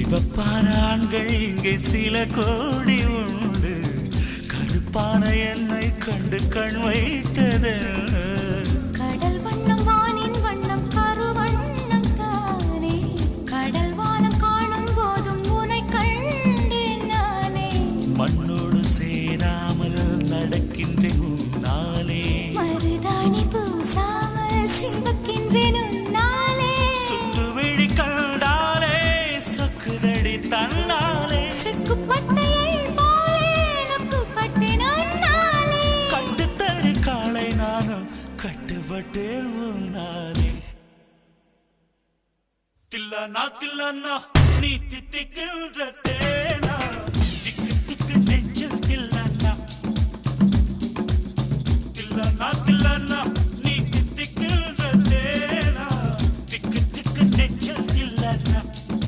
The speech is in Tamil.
சிவப்பான ஆண்கள் இங்கே சில கோடி உண்டு, கருப்பான என்னை கண்டு கண் வைத்தது. கடல் வண்ணம் வானின் வண்ணம் கருவண்ணம் தானே, கடல் வானம் காணும் போதும் உனை கண்டேன் நானே. மண்ணோடு சேராமல் நடக்கின்றேன் உன்னாலே, மருதாணி பூசாமல் சிவக்கின்றேன் உன்னாலே. சுத்து விழி கண்டாலே சொக்குதடி தன்னாலே, செக்குப்பட்டையை போலே நொக்குப்பட்டேன் உன்னாலே. கட்டுத்தறி காளை நானும் கட்டுப்பட்டேன் உன்னாலே. தில்லானா தில்லானா நீ தித்திக்கின்ற தேனா, திக்கு திக்கு நெஞ்சில் தில்லானா. தில்லானா தில்லானா